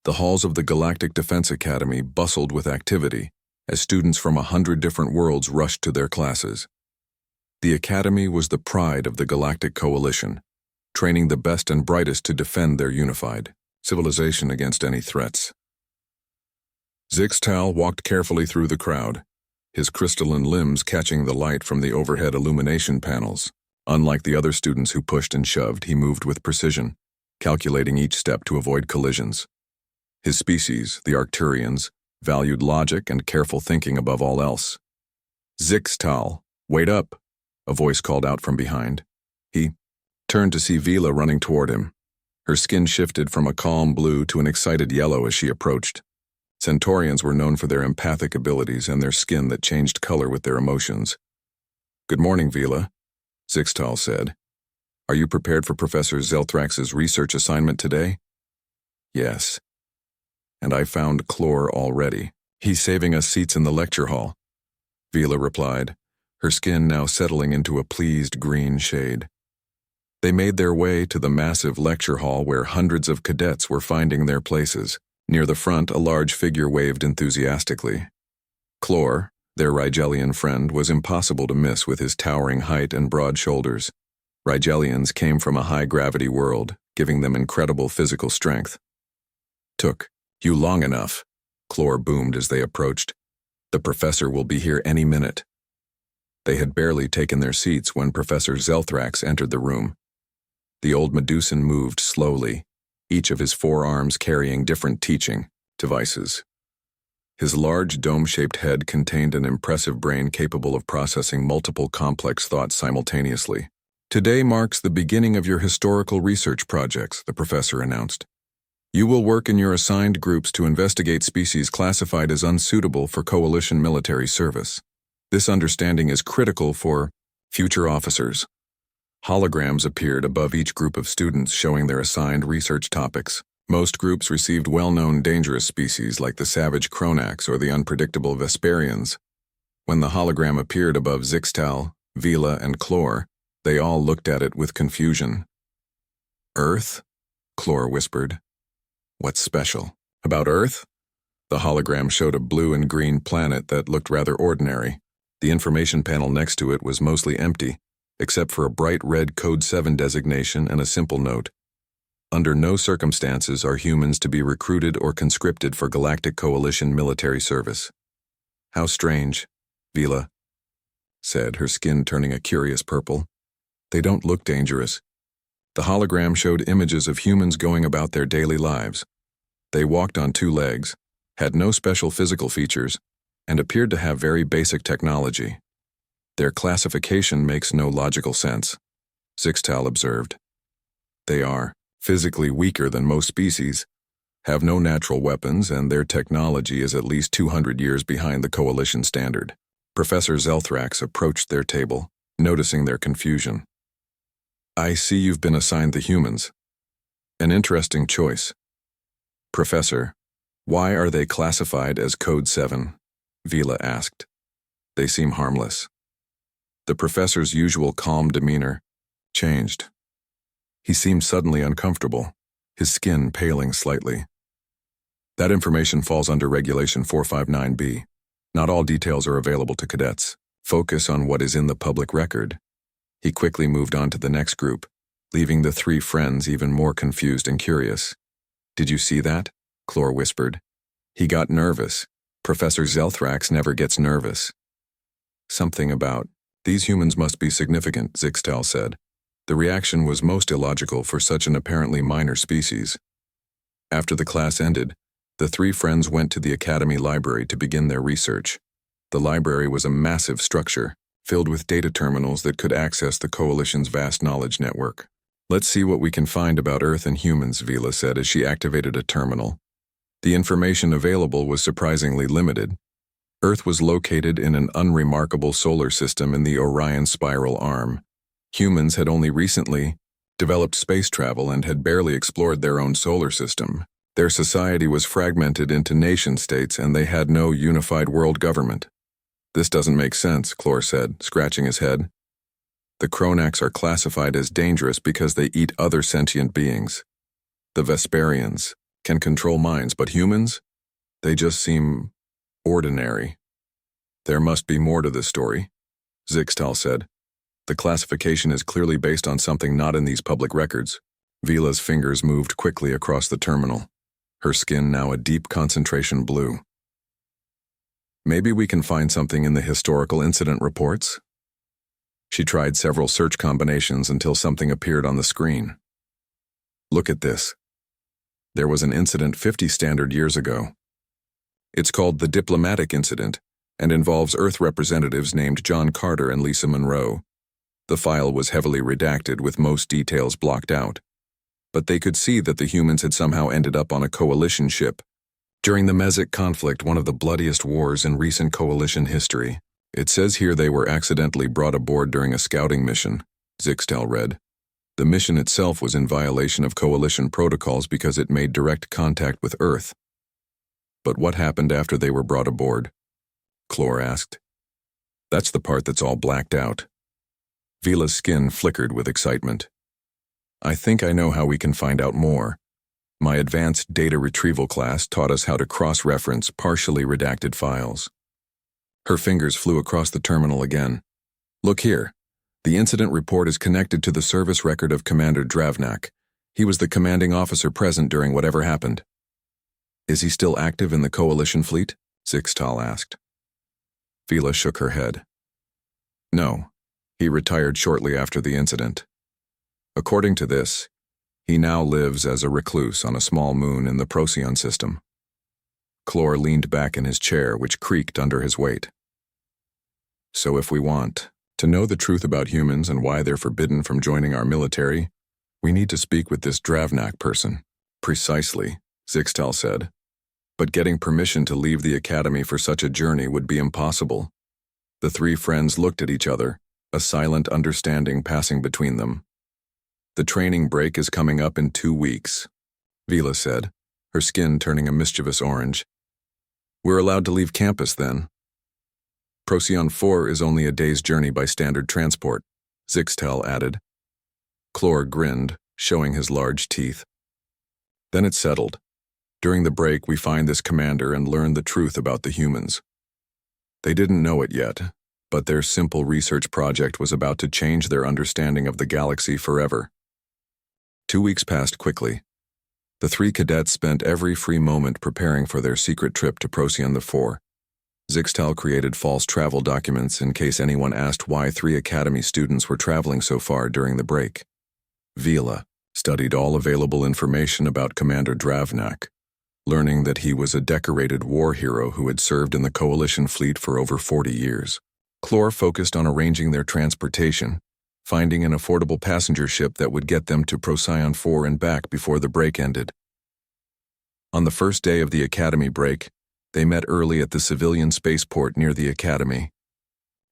The halls of the Galactic Defense Academy bustled with activity as students from 100 different worlds rushed to their classes. The Academy was the pride of the Galactic Coalition, training the best and brightest to defend their unified civilization against any threats. Zixtal walked carefully through the crowd, his crystalline limbs catching the light from the overhead illumination panels. Unlike the other students who pushed and shoved, he moved with precision, calculating each step to avoid collisions. His species, the Arcturians, valued logic and careful thinking above all else. "Zixtal, wait up," a voice called out from behind. He turned to see Vila running toward him. Her skin shifted from a calm blue to an excited yellow as she approached. Centaurians were known for their empathic abilities and their skin that changed color with their emotions. "Good morning, Vila," Zixtal said. "Are you prepared for Professor Zelthrax's research assignment today?" "Yes. And I found Chlor already. He's saving us seats in the lecture hall," Vila replied, her skin now settling into a pleased green shade. They made their way to the massive lecture hall where hundreds of cadets were finding their places. Near the front, a large figure waved enthusiastically. Chlor, their Rigelian friend, was impossible to miss with his towering height and broad shoulders. Rigelians came from a high-gravity world, giving them incredible physical strength. "Took you long enough," Chlor boomed as they approached. "The professor will be here any minute." They had barely taken their seats when Professor Zelthrax entered the room. The old Medusan moved slowly, each of his four arms carrying different teaching devices. His large dome-shaped head contained an impressive brain capable of processing multiple complex thoughts simultaneously. "Today marks the beginning of your historical research projects," the professor announced. "You will work in your assigned groups to investigate species classified as unsuitable for coalition military service. This understanding is critical for future officers." Holograms appeared above each group of students showing their assigned research topics. Most groups received well-known dangerous species like the savage Kronax or the unpredictable Vesperians. When the hologram appeared above Zixtal, Vila, and Chlor, they all looked at it with confusion. "Earth?" Chlor whispered. "What's special about Earth?" The hologram showed a blue and green planet that looked rather ordinary. The information panel next to it was mostly empty, except for a bright red Code 7 designation and a simple note. "Under no circumstances are humans to be recruited or conscripted for Galactic Coalition military service." "How strange," Vila said, her skin turning a curious purple. "They don't look dangerous." The hologram showed images of humans going about their daily lives. They walked on two legs, had no special physical features, and appeared to have very basic technology. "Their classification makes no logical sense," Zixtal observed. "They are physically weaker than most species, have no natural weapons, and their technology is at least 200 years behind the Coalition standard." Professor Zelthrax approached their table, noticing their confusion. "I see you've been assigned the humans. An interesting choice. Professor, why are they classified as Code 7? Vila asked. "They seem harmless." The professor's usual calm demeanor changed. He seemed suddenly uncomfortable, his skin paling slightly. "That information falls under Regulation 459B. Not all details are available to cadets. Focus on what is in the public record." He quickly moved on to the next group, leaving the three friends even more confused and curious. "Did you see that?" Chlor whispered. "He got nervous. Professor Zelthrax never gets nervous." "Something about, these humans must be significant," Zixtal said. The reaction was most illogical for such an apparently minor species. After the class ended, the three friends went to the Academy library to begin their research. The library was a massive structure, filled with data terminals that could access the Coalition's vast knowledge network. "Let's see what we can find about Earth and humans," Vila said as she activated a terminal. The information available was surprisingly limited. Earth was located in an unremarkable solar system in the Orion spiral arm. Humans had only recently developed space travel and had barely explored their own solar system. Their society was fragmented into nation-states and they had no unified world government. "This doesn't make sense," Chlor said, scratching his head. "The Kronax are classified as dangerous because they eat other sentient beings. The Vesperians, can control minds, but humans? They just seem ordinary. There must be more to this story, Zixtal said. The classification is clearly based on something not in these public records. Vila's fingers moved quickly across the terminal, her skin now a deep concentration blue. Maybe we can find something in the historical incident reports? She tried several search combinations until something appeared on the screen. Look at this. There was an incident 50 standard years ago. It's called the Diplomatic Incident and involves Earth representatives named John Carter and Lisa Monroe. The file was heavily redacted with most details blocked out, but they could see that the humans had somehow ended up on a coalition ship. During the Mesic conflict, one of the bloodiest wars in recent coalition history. It says here they were accidentally brought aboard during a scouting mission, Zixtal read. The mission itself was in violation of coalition protocols because it made direct contact with Earth. But what happened after they were brought aboard? Clor asked. That's the part that's all blacked out. Vila's skin flickered with excitement. I think I know how we can find out more. My advanced data retrieval class taught us how to cross-reference partially redacted files. Her fingers flew across the terminal again. Look here. The incident report is connected to the service record of Commander Dravnak. He was the commanding officer present during whatever happened. Is he still active in the coalition fleet? Zixtal asked. Vila shook her head. No, he retired shortly after the incident. According to this, he now lives as a recluse on a small moon in the Procyon system. Clor leaned back in his chair, which creaked under his weight. So if we want to know the truth about humans and why they're forbidden from joining our military, we need to speak with this Dravnak person. Precisely, Zixtal said. But getting permission to leave the academy for such a journey would be impossible. The three friends looked at each other, a silent understanding passing between them. The training break is coming up in 2 weeks, Vila said, her skin turning a mischievous orange. We're allowed to leave campus then. Procyon 4 is only a day's journey by standard transport, Zixtal added. Clor grinned, showing his large teeth. Then it settled. During the break, we find this commander and learn the truth about the humans. They didn't know it yet, but their simple research project was about to change their understanding of the galaxy forever. 2 weeks passed quickly. The three cadets spent every free moment preparing for their secret trip to Procyon 4. Zixtal created false travel documents in case anyone asked why 3 academy students were traveling so far during the break. Vila studied all available information about Commander Dravnak, learning that he was a decorated war hero who had served in the coalition fleet for over 40 years. Clor focused on arranging their transportation, finding an affordable passenger ship that would get them to Procyon 4 and back before the break ended. On the first day of the academy break, they met early at the civilian spaceport near the academy.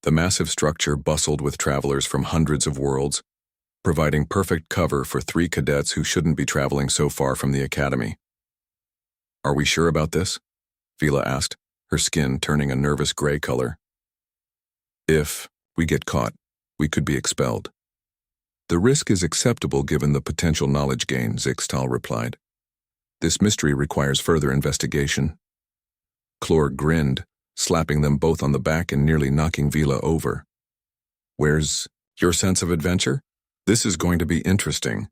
The massive structure bustled with travelers from hundreds of worlds, providing perfect cover for 3 cadets who shouldn't be traveling so far from the academy. Are we sure about this? Vila asked, her skin turning a nervous gray color. If we get caught, we could be expelled. The risk is acceptable given the potential knowledge gain, Zixtal replied. This mystery requires further investigation. Clor grinned, slapping them both on the back and nearly knocking Vila over. Where's your sense of adventure? This is going to be interesting.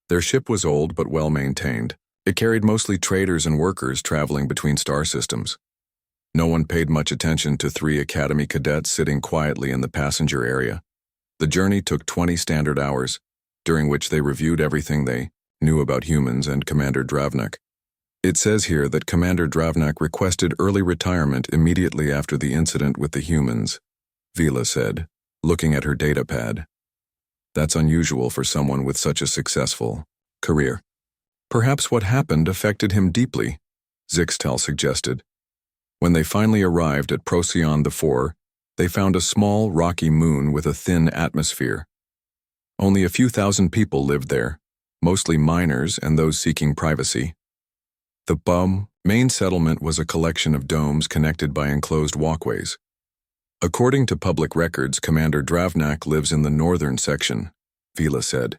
Their ship was old but well-maintained. It carried mostly traders and workers traveling between star systems. No one paid much attention to 3 academy cadets sitting quietly in the passenger area. The journey took 20 standard hours, during which they reviewed everything they knew about humans and Commander Dravnak. It says here that Commander Dravnak requested early retirement immediately after the incident with the humans, Vila said, looking at her datapad. That's unusual for someone with such a successful career. Perhaps what happened affected him deeply, Zixtal suggested. When they finally arrived at Procyon 4, they found a small, rocky moon with a thin atmosphere. Only a few thousand people lived there, mostly miners and those seeking privacy. The main settlement was a collection of domes connected by enclosed walkways. According to public records, Commander Dravnak lives in the northern section, Vila said.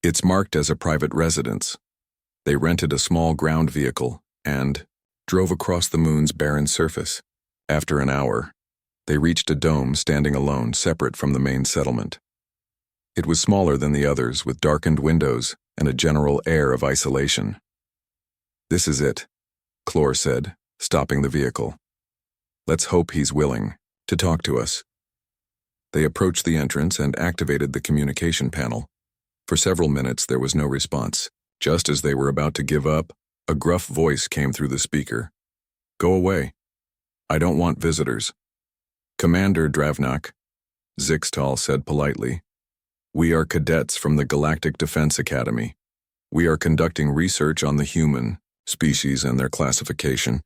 It's marked as a private residence. They rented a small ground vehicle and drove across the moon's barren surface. After an hour, they reached a dome standing alone, separate from the main settlement. It was smaller than the others, with darkened windows and a general air of isolation. "This is it," Clor said, stopping the vehicle. "Let's hope he's willing to talk to us." They approached the entrance and activated the communication panel. For several minutes there was no response. Just as they were about to give up, a gruff voice came through the speaker. "Go away. I don't want visitors." "Commander Dravnak," Zixtal said politely, "we are cadets from the Galactic Defense Academy. We are conducting research on the human species and their classification.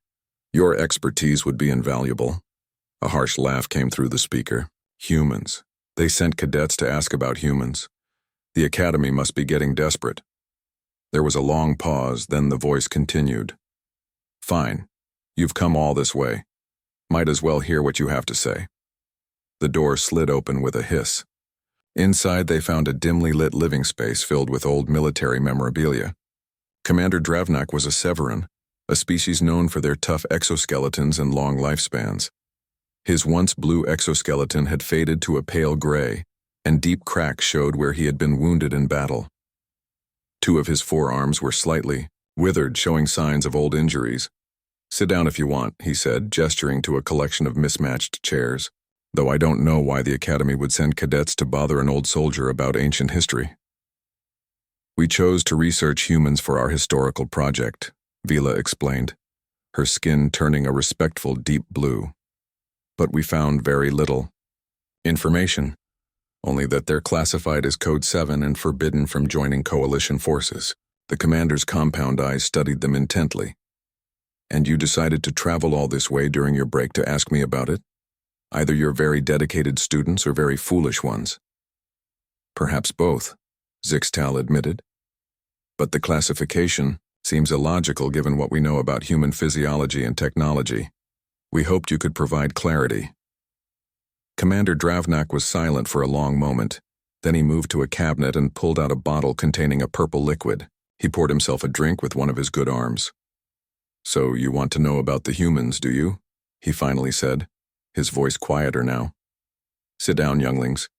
Your expertise would be invaluable." A harsh laugh came through the speaker. "Humans. They sent cadets to ask about humans. The Academy must be getting desperate." There was a long pause, then the voice continued. "Fine. You've come all this way. Might as well hear what you have to say." The door slid open with a hiss. Inside they found a dimly lit living space filled with old military memorabilia. Commander Dravnak was a Severan, a species known for their tough exoskeletons and long lifespans. His once blue exoskeleton had faded to a pale gray, and deep cracks showed where he had been wounded in battle. Two of his forearms were slightly withered, showing signs of old injuries. "Sit down if you want," he said, gesturing to a collection of mismatched chairs, "though I don't know why the Academy would send cadets to bother an old soldier about ancient history." "We chose to research humans for our historical project," Vila explained, her skin turning a respectful deep blue. "But we found very little information. Only that they're classified as Code 7 and forbidden from joining coalition forces." The commander's compound eyes studied them intently. "And you decided to travel all this way during your break to ask me about it? Either you're very dedicated students or very foolish ones." "Perhaps both," Zixtal admitted. "But the classification seems illogical given what we know about human physiology and technology. We hoped you could provide clarity." Commander Dravnak was silent for a long moment. Then he moved to a cabinet and pulled out a bottle containing a purple liquid. He poured himself a drink with one of his good arms. "So you want to know about the humans, do you?" he finally said, his voice quieter now. "Sit down, younglings.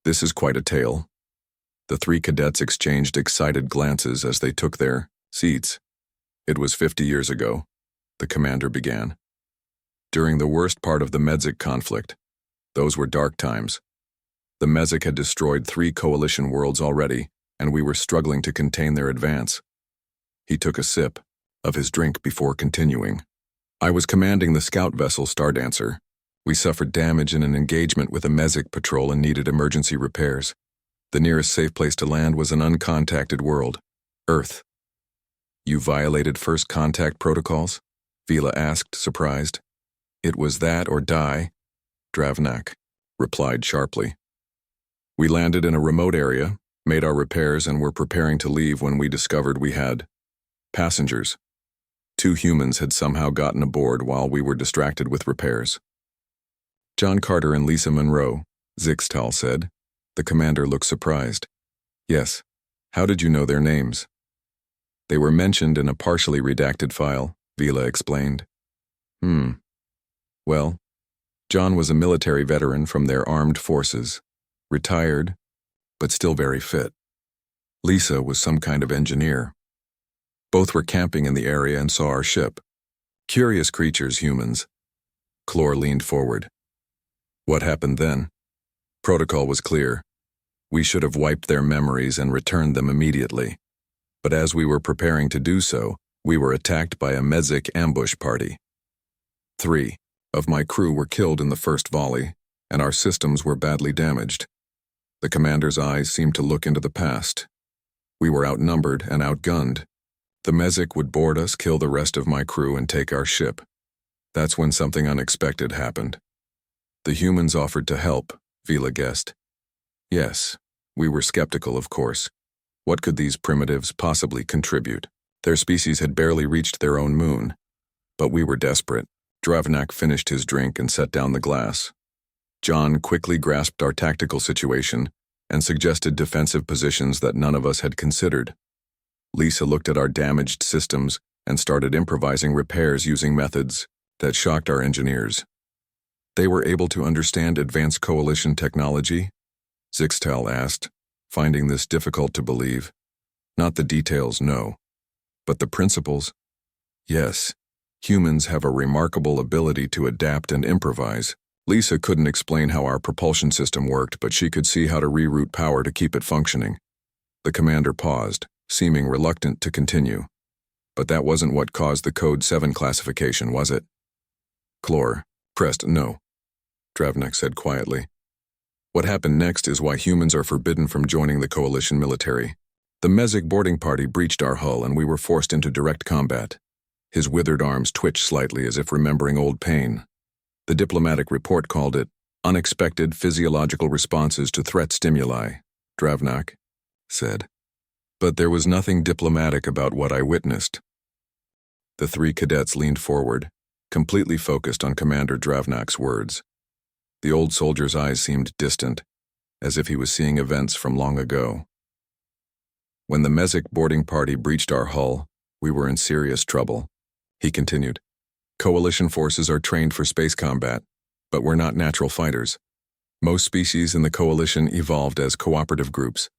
This is quite a tale." The three cadets exchanged excited glances as they took their seats. "It was 50 years ago," the commander began. "During the worst part of the Medzik conflict. Those were dark times. The Medzik had destroyed 3 coalition worlds already, and we were struggling to contain their advance." He took a sip of his drink before continuing. "I was commanding the scout vessel Stardancer. We suffered damage in an engagement with a Medzik patrol and needed emergency repairs. The nearest safe place to land was an uncontacted world, Earth." "You violated first contact protocols?" Vila asked, surprised. "It was that or die," Dravnak replied sharply. "We landed in a remote area, made our repairs, and were preparing to leave when we discovered we had passengers. 2 humans had somehow gotten aboard while we were distracted with repairs." "John Carter and Lisa Monroe," Zixtal said. The commander looked surprised. "Yes. How did you know their names?" "They were mentioned in a partially redacted file," Vila explained. Well, John was a military veteran from their armed forces, retired, but still very fit. Lisa was some kind of engineer. Both were camping in the area and saw our ship. Curious creatures, humans." Clor leaned forward. "What happened then?" "Protocol was clear. We should have wiped their memories and returned them immediately. But as we were preparing to do so, we were attacked by a Medzik ambush party. 3 of my crew were killed in the first volley, and our systems were badly damaged." The commander's eyes seemed to look into the past. "We were outnumbered and outgunned. The Medzik would board us, kill the rest of my crew, and take our ship. That's when something unexpected happened. The humans offered to help," Vila guessed. "Yes, we were skeptical, of course. What could these primitives possibly contribute? Their species had barely reached their own moon. But we were desperate." Dravnak finished his drink and set down the glass. John quickly grasped our tactical situation and suggested defensive positions that none of us had considered. Lisa looked at our damaged systems and started improvising repairs using methods that shocked our engineers. They were able to understand advanced coalition technology? Zixtel asked, finding this difficult to believe. Not the details, no. But the principles? Yes. Humans have a remarkable ability to adapt and improvise. Lisa couldn't explain how our propulsion system worked, but she could see how to reroute power to keep it functioning. The commander paused, seeming reluctant to continue. But that wasn't what caused the Code 7 classification, was it? Clor pressed no. Dravnak said quietly. What happened next is why humans are forbidden from joining the coalition military. The Mezig boarding party breached our hull and we were forced into direct combat. His withered arms twitched slightly as if remembering old pain. The diplomatic report called it unexpected physiological responses to threat stimuli, Dravnak said. But there was nothing diplomatic about what I witnessed. The three cadets leaned forward, completely focused on Commander Dravnak's words. The old soldier's eyes seemed distant, as if he was seeing events from long ago. When the Mezig boarding party breached our hull, we were in serious trouble, he continued. Coalition forces are trained for space combat, but we're not natural fighters. Most species in the coalition evolved as cooperative groups.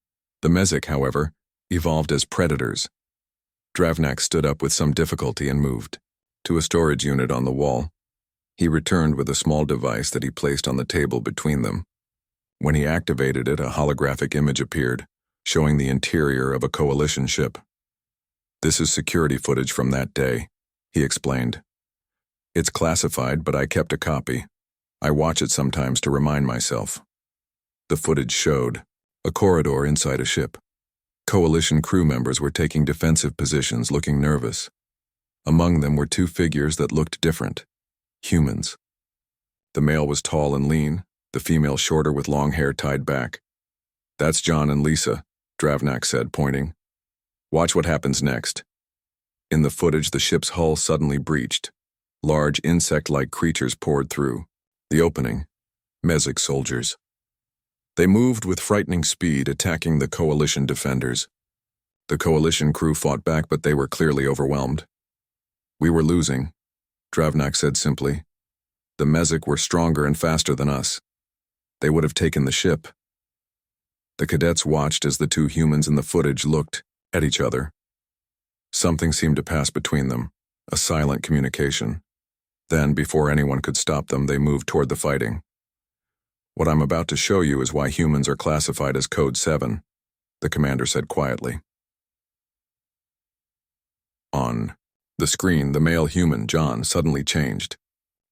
The Mezig, however, evolved as predators. Dravnak stood up with some difficulty and moved to a storage unit on the wall. He returned with a small device that he placed on the table between them. When he activated it, a holographic image appeared, showing the interior of a coalition ship. This is security footage from that day, he explained. It's classified, but I kept a copy. I watch it sometimes to remind myself. The footage showed a corridor inside a ship. Coalition crew members were taking defensive positions, looking nervous. Among them were two figures that looked different. Humans. The male was tall and lean, the female shorter with long hair tied back. That's John and Lisa, Dravnak said, pointing. Watch what happens next. In the footage, the ship's hull suddenly breached. Large insect-like creatures poured through. The opening. Mezig soldiers. They moved with frightening speed, attacking the coalition defenders. The coalition crew fought back, but they were clearly overwhelmed. We were losing, Dravnak said simply. The Mezig were stronger and faster than us. They would have taken the ship. The cadets watched as the two humans in the footage looked at each other. Something seemed to pass between them, a silent communication. Then, before anyone could stop them, they moved toward the fighting. What I'm about to show you is why humans are classified as Code 7, the commander said quietly. On the screen, the male human, John, suddenly changed.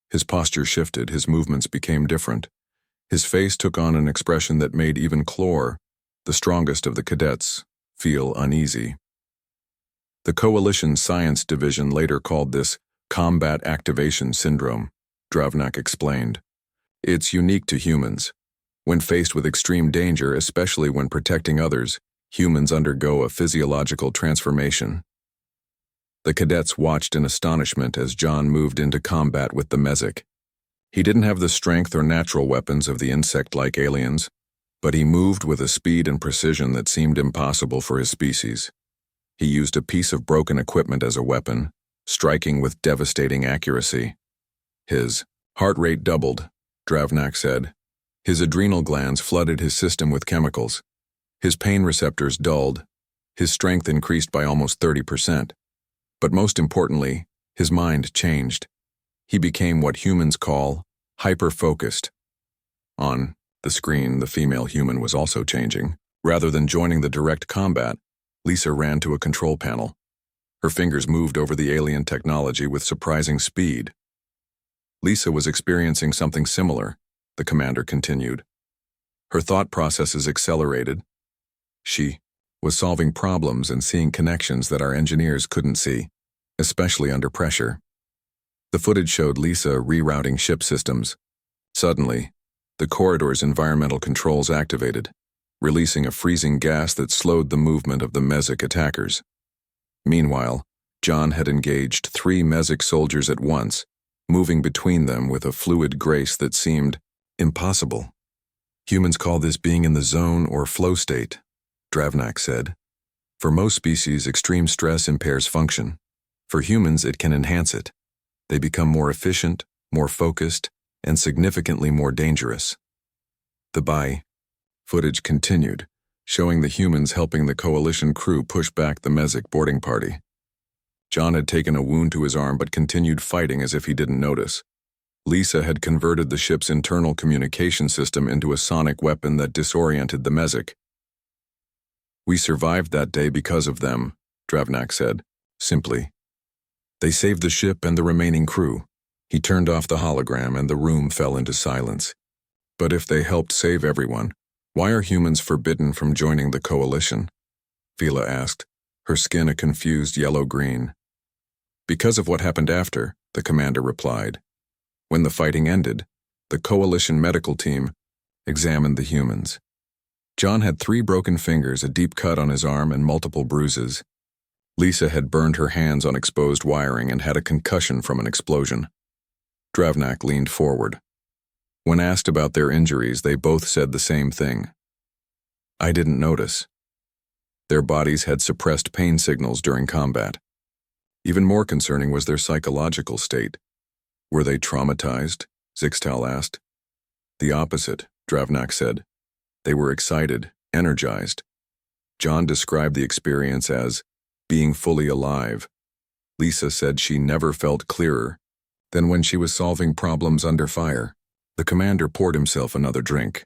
His posture shifted, his movements became different. His face took on an expression that made even Clor, the strongest of the cadets, feel uneasy. The Coalition Science Division later called this combat activation syndrome, Dravnak explained. It's unique to humans. When faced with extreme danger, especially when protecting others, humans undergo a physiological transformation. The cadets watched in astonishment as John moved into combat with the Mezig. He didn't have the strength or natural weapons of the insect-like aliens, but he moved with a speed and precision that seemed impossible for his species. He used a piece of broken equipment as a weapon, striking with devastating accuracy. His heart rate doubled, Dravnak said. His adrenal glands flooded his system with chemicals. His pain receptors dulled. His strength increased by almost 30%. But most importantly, his mind changed. He became what humans call hyper-focused. On the screen, the female human was also changing. Rather than joining the direct combat, Lisa ran to a control panel. Her fingers moved over the alien technology with surprising speed. Lisa was experiencing something similar, the commander continued. Her thought processes accelerated. She was solving problems and seeing connections that our engineers couldn't see, especially under pressure. The footage showed Lisa rerouting ship systems. Suddenly, the corridor's environmental controls activated, releasing a freezing gas that slowed the movement of the Mezig attackers. Meanwhile, John had engaged 3 Mezig soldiers at once, moving between them with a fluid grace that seemed impossible. Humans call this being in the zone or flow state, Dravnak said. For most species, extreme stress impairs function. For humans, it can enhance it. They become more efficient, more focused, and significantly more dangerous. The footage continued, showing the humans helping the coalition crew push back the Mesic boarding party. John had taken a wound to his arm but continued fighting as if he didn't notice. Lisa had converted the ship's internal communication system into a sonic weapon that disoriented the Mesic. "We survived that day because of them," Dravnak said, simply. "They saved the ship and the remaining crew." He turned off the hologram and the room fell into silence. "But if they helped save everyone, why are humans forbidden from joining the coalition?" Vila asked, her skin a confused yellow-green. "Because of what happened after," the commander replied. "When the fighting ended, the coalition medical team examined the humans. John had 3 broken fingers, a deep cut on his arm, and multiple bruises. Lisa had burned her hands on exposed wiring and had a concussion from an explosion." Dravnak leaned forward. When asked about their injuries, they both said the same thing. "I didn't notice." Their bodies had suppressed pain signals during combat. Even more concerning was their psychological state. "Were they traumatized?" Zixtal asked. "The opposite," Dravnak said. "They were excited, energized." John described the experience as being fully alive. Lisa said she never felt clearer than when she was solving problems under fire. The commander poured himself another drink.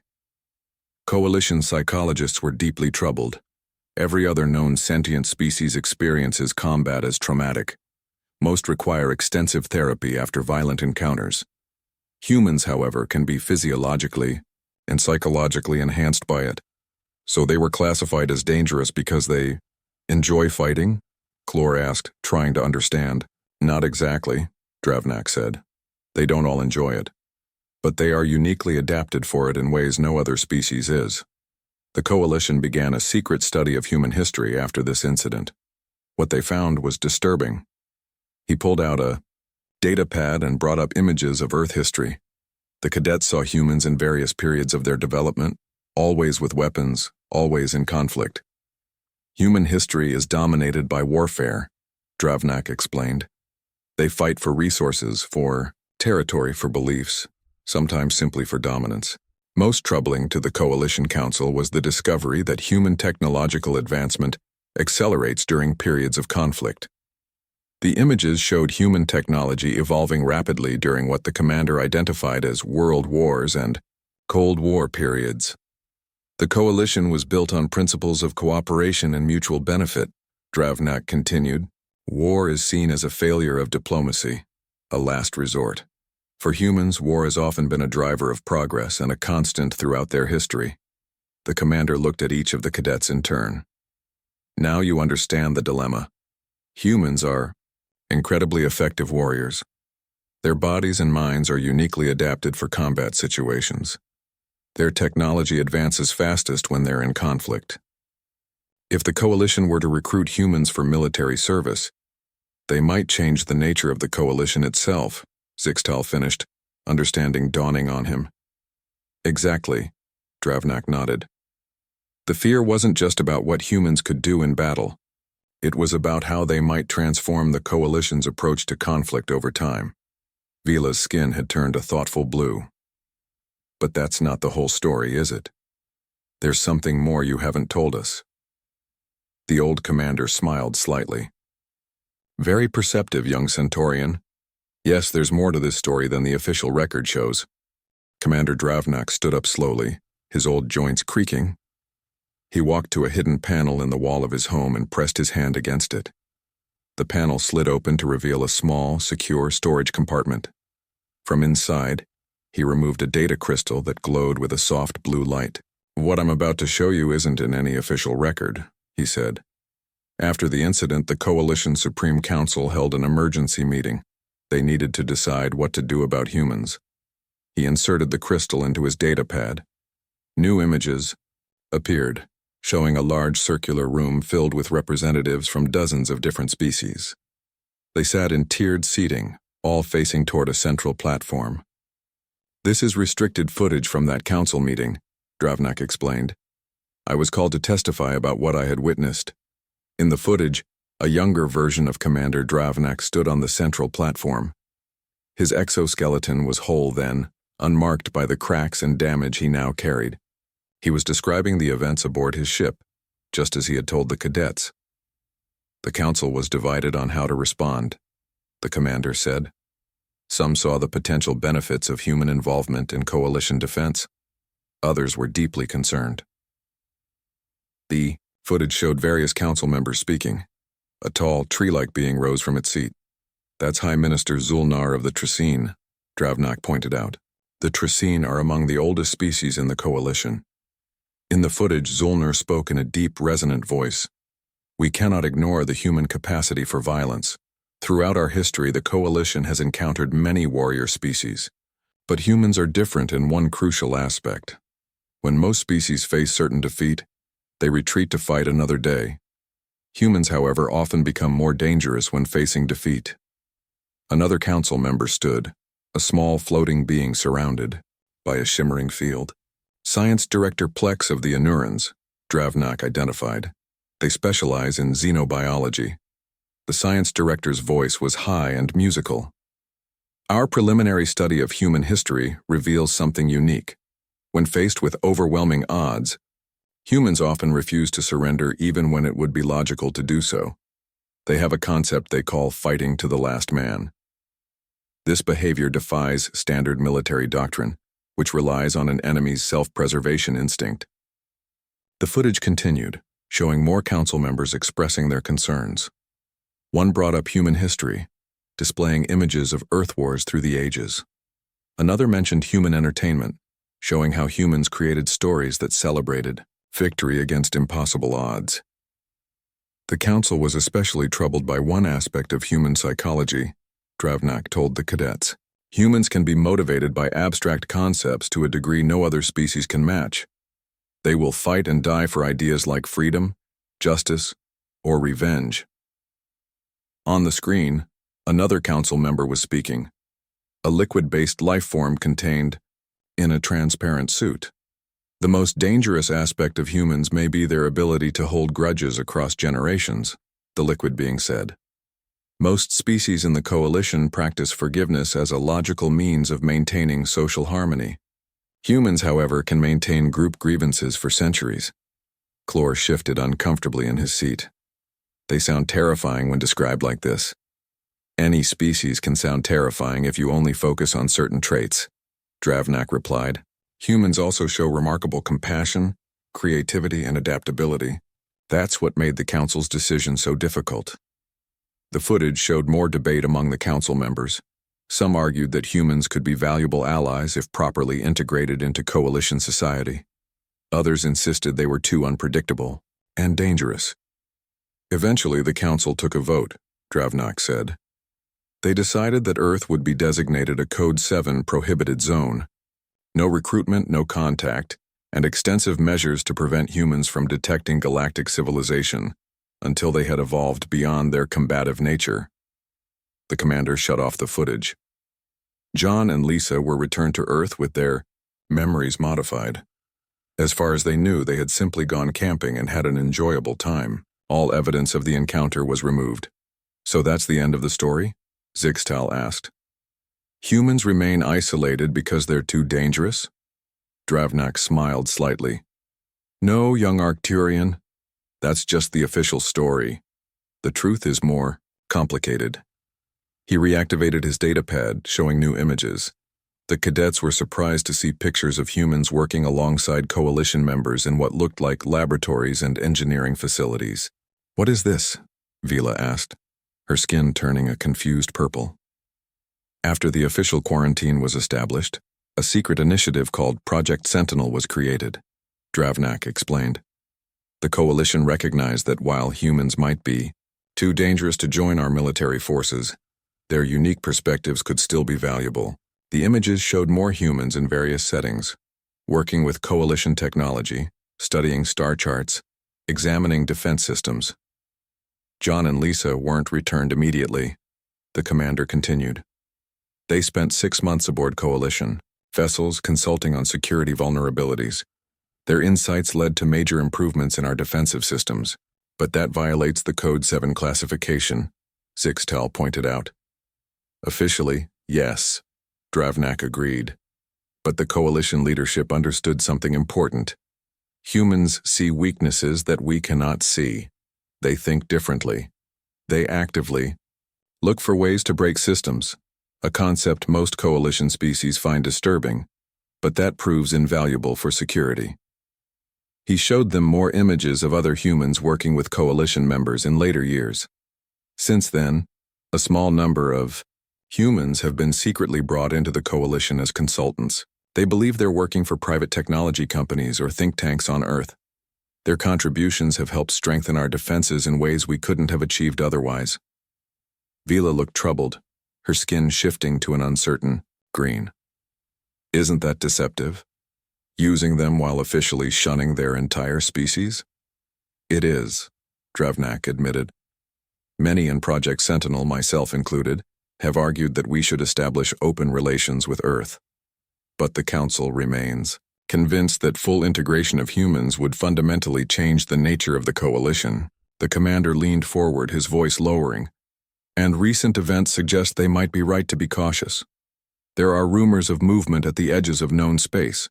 Coalition psychologists were deeply troubled. Every other known sentient species experiences combat as traumatic. Most require extensive therapy after violent encounters. Humans, however, can be physiologically and psychologically enhanced by it. So they were classified as dangerous because they enjoy fighting? Clore asked, trying to understand. "Not exactly," Dravnak said. "They don't all enjoy it. But they are uniquely adapted for it in ways no other species is." The coalition began a secret study of human history after this incident. What they found was disturbing. He pulled out a data pad and brought up images of Earth history. The cadets saw humans in various periods of their development, always with weapons, always in conflict. "Human history is dominated by warfare," Dravnak explained. "They fight for resources, for territory, for beliefs, sometimes simply for dominance." Most troubling to the Coalition Council was the discovery that human technological advancement accelerates during periods of conflict. The images showed human technology evolving rapidly during what the commander identified as World Wars and Cold War periods. The coalition was built on principles of cooperation and mutual benefit, Dravnak continued. "War is seen as a failure of diplomacy, a last resort. For humans, war has often been a driver of progress and a constant throughout their history." The commander looked at each of the cadets in turn. "Now you understand the dilemma. Humans are incredibly effective warriors. Their bodies and minds are uniquely adapted for combat situations. Their technology advances fastest when they're in conflict. If the coalition were to recruit humans for military service, they might change the nature of the coalition itself," Zixtal finished, understanding dawning on him. "Exactly," Dravnak nodded. "The fear wasn't just about what humans could do in battle. It was about how they might transform the coalition's approach to conflict over time." Vila's skin had turned a thoughtful blue. "But that's not the whole story, is it? There's something more you haven't told us." The old commander smiled slightly. "Very perceptive, young Centaurian. Yes, there's more to this story than the official record shows." Commander Dravnak stood up slowly, his old joints creaking. He walked to a hidden panel in the wall of his home and pressed his hand against it. The panel slid open to reveal a small, secure storage compartment. From inside, he removed a data crystal that glowed with a soft blue light. "What I'm about to show you isn't in any official record," he said. "After the incident, the Coalition Supreme Council held an emergency meeting. They needed to decide what to do about humans." He inserted the crystal into his data pad. New images appeared, showing a large circular room filled with representatives from dozens of different species. They sat in tiered seating, all facing toward a central platform. "This is restricted footage from that council meeting," Dravnak explained. "I was called to testify about what I had witnessed. In the footage, a younger version of Commander Dravnak stood on the central platform. His exoskeleton was whole then, unmarked by the cracks and damage he now carried. He was describing the events aboard his ship, just as he had told the cadets. The council was divided on how to respond, the commander said. Some saw the potential benefits of human involvement in coalition defense. Others were deeply concerned. The footage showed various council members speaking. A tall, tree-like being rose from its seat. That's High Minister Zulnar of the Tracine, Dravnak pointed out. The Tracine are among the oldest species in the coalition. In the footage, Zulnar spoke in a deep, resonant voice. We cannot ignore the human capacity for violence. Throughout our history, the coalition has encountered many warrior species. But humans are different in one crucial aspect. When most species face certain defeat, they retreat to fight another day. Humans, however, often become more dangerous when facing defeat. Another council member stood, a small floating being surrounded by a shimmering field. Science Director Plex of the Anurans, Dravnak identified. They specialize in xenobiology. The science director's voice was high and musical. Our preliminary study of human history reveals something unique. When faced with overwhelming odds, humans often refuse to surrender even when it would be logical to do so. They have a concept they call fighting to the last man. This behavior defies standard military doctrine, which relies on an enemy's self-preservation instinct. The footage continued, showing more council members expressing their concerns. One brought up human history, displaying images of Earth wars through the ages. Another mentioned human entertainment, showing how humans created stories that celebrated victory against impossible odds. The council was especially troubled by one aspect of human psychology, Dravnak told the cadets. Humans can be motivated by abstract concepts to a degree no other species can match. They will fight and die for ideas like freedom, justice, or revenge. On the screen, another council member was speaking. A liquid-based life form contained in a transparent suit. The most dangerous aspect of humans may be their ability to hold grudges across generations, the liquid being said. Most species in the coalition practice forgiveness as a logical means of maintaining social harmony. Humans, however, can maintain group grievances for centuries. Clor shifted uncomfortably in his seat. They sound terrifying when described like this. Any species can sound terrifying if you only focus on certain traits, Dravnak replied. Humans also show remarkable compassion, creativity, and adaptability. That's what made the council's decision so difficult. The footage showed more debate among the council members. Some argued that humans could be valuable allies if properly integrated into coalition society. Others insisted they were too unpredictable and dangerous. Eventually, the council took a vote, Dravnak said. They decided that Earth would be designated a Code 7 prohibited zone. No recruitment, no contact, and extensive measures to prevent humans from detecting galactic civilization until they had evolved beyond their combative nature. The commander shut off the footage. John and Lisa were returned to Earth with their memories modified. As far as they knew, they had simply gone camping and had an enjoyable time. All evidence of the encounter was removed. So that's the end of the story? Zixtal asked. Humans remain isolated because they're too dangerous? Dravnak smiled slightly. No, young Arcturian. That's just the official story. The truth is more complicated. He reactivated his datapad, showing new images. The cadets were surprised to see pictures of humans working alongside coalition members in what looked like laboratories and engineering facilities. What is this? Vila asked, her skin turning a confused purple. After the official quarantine was established, a secret initiative called Project Sentinel was created, Dravnak explained. The coalition recognized that while humans might be too dangerous to join our military forces, their unique perspectives could still be valuable. The images showed more humans in various settings, working with coalition technology, studying star charts, examining defense systems. John and Lisa weren't returned immediately, the commander continued. They spent 6 months aboard coalition vessels consulting on security vulnerabilities. Their insights led to major improvements in our defensive systems. But that violates the Code 7 classification, Zixtal pointed out. Officially, yes, Dravnak agreed. But the coalition leadership understood something important. Humans see weaknesses that we cannot see. They think differently. They actively look for ways to break systems, a concept most coalition species find disturbing, but that proves invaluable for security. He showed them more images of other humans working with coalition members in later years. Since then, a small number of humans have been secretly brought into the coalition as consultants. They believe they're working for private technology companies or think tanks on Earth. Their contributions have helped strengthen our defenses in ways we couldn't have achieved otherwise. Vila looked troubled, her skin shifting to an uncertain green. Isn't that deceptive? Using them while officially shunning their entire species? It is, Dravnak admitted. Many in Project Sentinel, myself included, have argued that we should establish open relations with Earth. But the Council remains convinced that full integration of humans would fundamentally change the nature of the coalition. The commander leaned forward, his voice lowering. And recent events suggest they might be right to be cautious. There are rumors of movement at the edges of known space.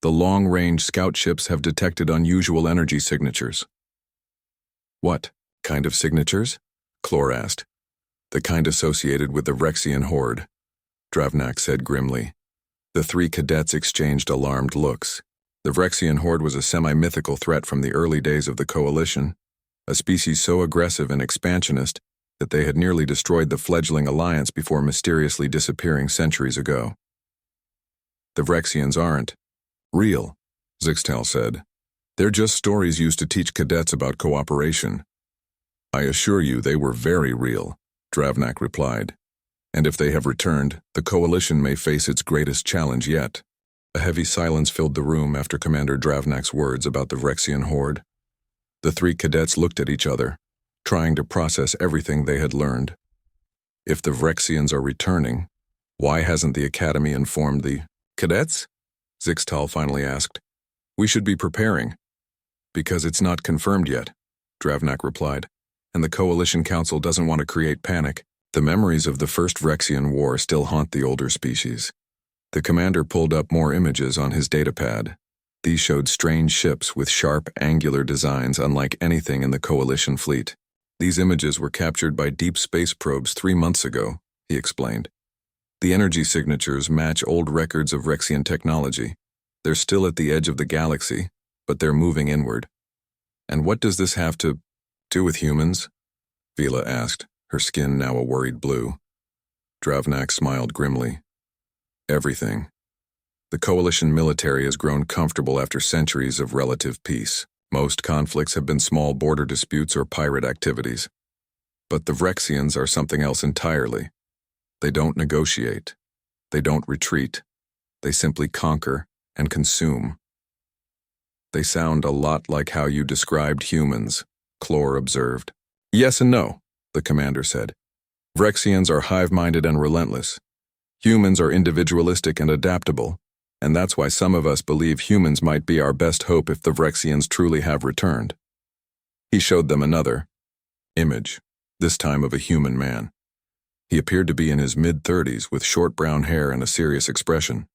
The long-range scout ships have detected unusual energy signatures. What kind of signatures? Clor asked. The kind associated with the Vrexian horde, Dravnak said grimly. The three cadets exchanged alarmed looks. The Vrexian horde was a semi-mythical threat from the early days of the coalition, a species so aggressive and expansionist that they had nearly destroyed the fledgling alliance before mysteriously disappearing centuries ago. The Vrexians aren't real, Zixtal said. They're just stories used to teach cadets about cooperation. I assure you they were very real, Dravnak replied. And if they have returned, the coalition may face its greatest challenge yet. A heavy silence filled the room after Commander Dravnak's words about the Vrexian horde. The three cadets looked at each other, trying to process everything they had learned. If the Vrexians are returning, why hasn't the Academy informed the cadets? Zixtal finally asked. We should be preparing. Because it's not confirmed yet, Dravnak replied, and the Coalition Council doesn't want to create panic. The memories of the First Vrexian War still haunt the older species. The commander pulled up more images on his datapad. These showed strange ships with sharp, angular designs unlike anything in the Coalition fleet. These images were captured by deep space probes 3 months ago, he explained. The energy signatures match old records of Vrexian technology. They're still at the edge of the galaxy, but they're moving inward. And what does this have to do with humans? Vila asked, her skin now a worried blue. Dravnak smiled grimly. Everything. The coalition military has grown comfortable after centuries of relative peace. Most conflicts have been small border disputes or pirate activities. But the Vrexians are something else entirely. They don't negotiate. They don't retreat. They simply conquer and consume. They sound a lot like how you described humans, Clor observed. Yes and no, the commander said. Vrexians are hive-minded and relentless. Humans are individualistic and adaptable, and that's why some of us believe humans might be our best hope if the Vrexians truly have returned. He showed them another image, this time of a human man. He appeared to be in his mid-30s with short brown hair and a serious expression.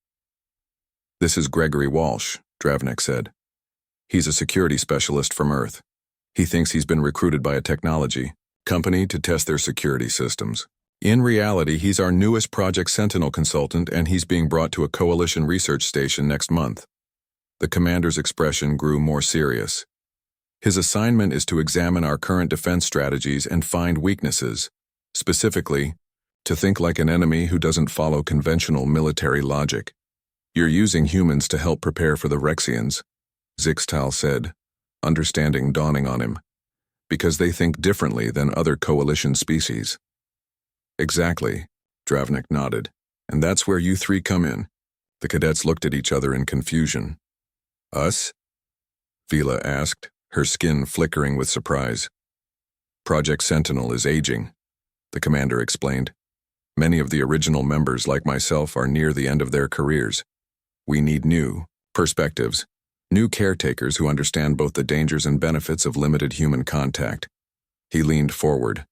This is Gregory Walsh, Dravnak said. He's a security specialist from Earth. He thinks he's been recruited by a technology company to test their security systems. In reality, he's our newest Project Sentinel consultant, and he's being brought to a coalition research station next month. The commander's expression grew more serious. His assignment is to examine our current defense strategies and find weaknesses, specifically, to think like an enemy who doesn't follow conventional military logic. You're using humans to help prepare for the Vrexians, Zixtal said, understanding dawning on him, because they think differently than other coalition species. Exactly, Dravnak nodded, and that's where you three come in. The cadets looked at each other in confusion. Us? Vila asked, her skin flickering with surprise. Project Sentinel is aging, the commander explained. Many of the original members, like myself, are near the end of their careers. We need new perspectives, New caretakers who understand both the dangers and benefits of limited human contact. He leaned forward,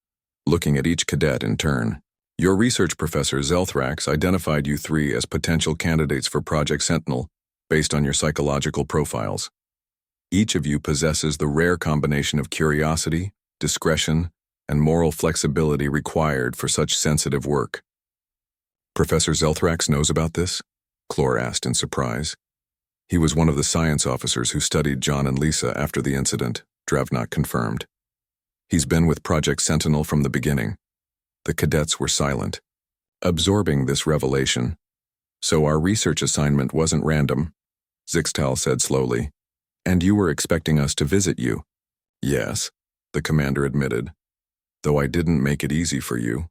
looking at each cadet in turn. Your research professor Zelthrax identified you three as potential candidates for Project Sentinel based on your psychological profiles. Each of you possesses the rare combination of curiosity, discretion, and moral flexibility required for such sensitive work. Professor Zelthrax knows about this? Clor asked in surprise. He was one of the science officers who studied John and Lisa after the incident, Dravnak confirmed. He's been with Project Sentinel from the beginning. The cadets were silent, absorbing this revelation. So our research assignment wasn't random, Zixtal said slowly. And you were expecting us to visit you? Yes, the commander admitted. Though I didn't make it easy for you.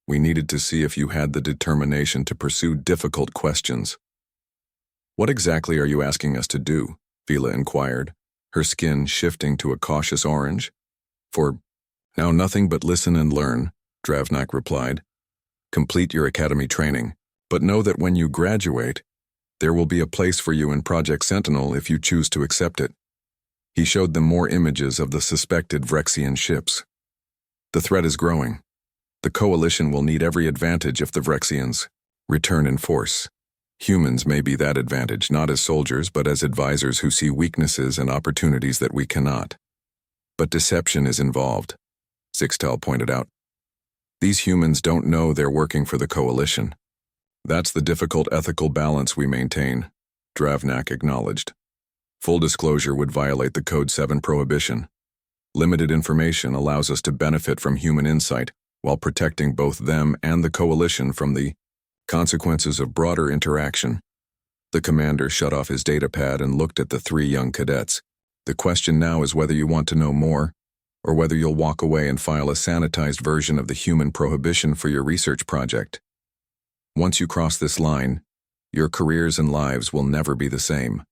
We needed to see if you had the determination to pursue difficult questions. What exactly are you asking us to do? Vila inquired, her skin shifting to a cautious orange. For now, nothing but listen and learn, Dravnak replied. Complete your academy training, but know that when you graduate, there will be a place for you in Project Sentinel if you choose to accept it. He showed them more images of the suspected Vrexian ships. The threat is growing. The Coalition will need every advantage if the Vrexians return in force. Humans may be that advantage, not as soldiers, but as advisors who see weaknesses and opportunities that we cannot. But deception is involved, Zixtal pointed out. These humans don't know they're working for the Coalition. That's the difficult ethical balance we maintain, Dravnak acknowledged. Full disclosure would violate the Code 7 prohibition. Limited information allows us to benefit from human insight while protecting both them and the Coalition from the consequences of broader interaction. The commander shut off his datapad and looked at the three young cadets. The question now is whether you want to know more, or whether you'll walk away and file a sanitized version of the human prohibition for your research project. Once you cross this line, your careers and lives will never be the same.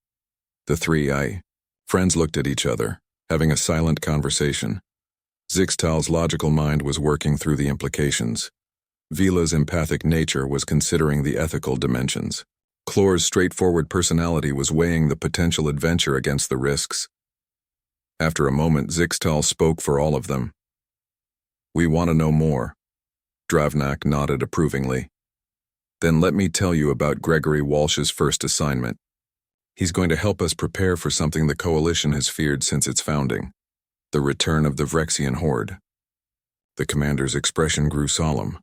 The three friends looked at each other, having a silent conversation. Zixtal's logical mind was working through the implications. Vila's empathic nature was considering the ethical dimensions. Clor's straightforward personality was weighing the potential adventure against the risks. After a moment, Zixtal spoke for all of them. We want to know more. Dravnak nodded approvingly. Then let me tell you about Gregory Walsh's first assignment. He's going to help us prepare for something the Coalition has feared since its founding, the return of the Vrexian horde. The commander's expression grew solemn.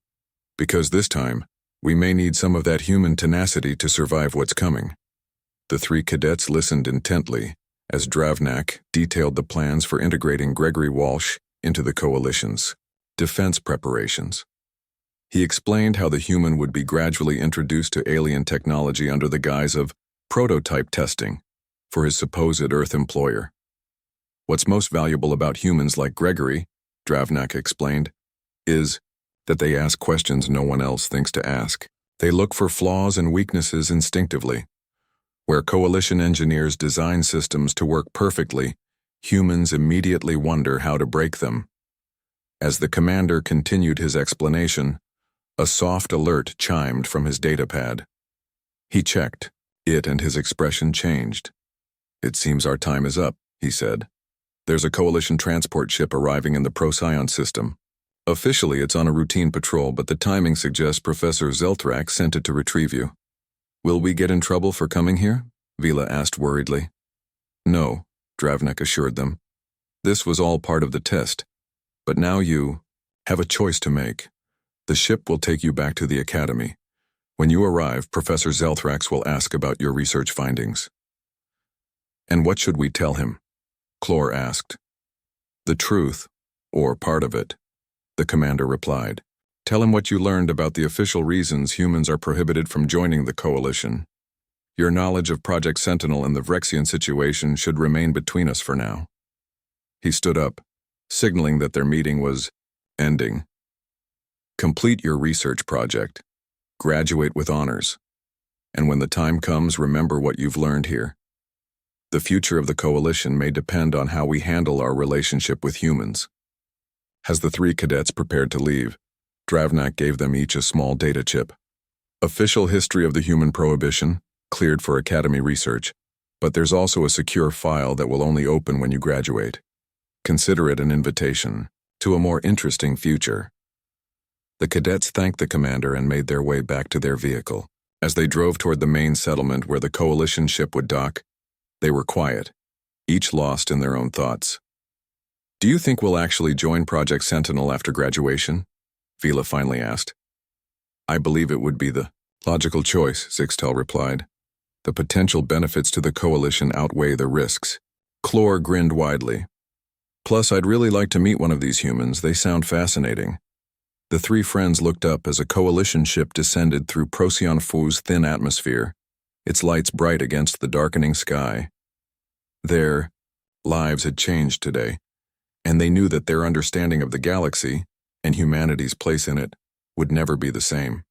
Because this time, we may need some of that human tenacity to survive what's coming. The three cadets listened intently as Dravnak detailed the plans for integrating Gregory Walsh into the Coalition's defense preparations. He explained how the human would be gradually introduced to alien technology under the guise of prototype testing for his supposed Earth employer. What's most valuable about humans like Gregory, Dravnak explained, is that they ask questions no one else thinks to ask. They look for flaws and weaknesses instinctively. Where Coalition engineers design systems to work perfectly, humans immediately wonder how to break them. As the commander continued his explanation, a soft alert chimed from his datapad. He checked. It and his expression changed. It seems our time is up, he said. There's a Coalition transport ship arriving in the Procyon system. Officially, it's on a routine patrol, but the timing suggests Professor Zelthrax sent it to retrieve you. Will we get in trouble for coming here? Vila asked worriedly. No, Dravnak assured them. This was all part of the test. But now you have a choice to make. The ship will take you back to the academy. When you arrive, Professor Zelthrax will ask about your research findings. And what should we tell him? Clor asked. The truth, or part of it, the commander replied. Tell him what you learned about the official reasons humans are prohibited from joining the Coalition. Your knowledge of Project Sentinel and the Vrexian situation should remain between us for now. He stood up, signaling that their meeting was ending. Complete your research project. Graduate with honors. And when the time comes, remember what you've learned here. The future of the Coalition may depend on how we handle our relationship with humans. As the three cadets prepared to leave, Dravnak gave them each a small data chip. Official history of the human prohibition, cleared for academy research. But there's also a secure file that will only open when you graduate. Consider it an invitation to a more interesting future. The cadets thanked the commander and made their way back to their vehicle. As they drove toward the main settlement where the coalition ship would dock, they were quiet, each lost in their own thoughts. "Do you think we'll actually join Project Sentinel after graduation?" Vila finally asked. "I believe it would be the logical choice," Zixtel replied. "The potential benefits to the coalition outweigh the risks." Chlor grinned widely. "Plus, I'd really like to meet one of these humans. They sound fascinating." The three friends looked up as a coalition ship descended through Procyon Fu's thin atmosphere, its lights bright against the darkening sky. Their lives had changed today, and they knew that their understanding of the galaxy and humanity's place in it would never be the same.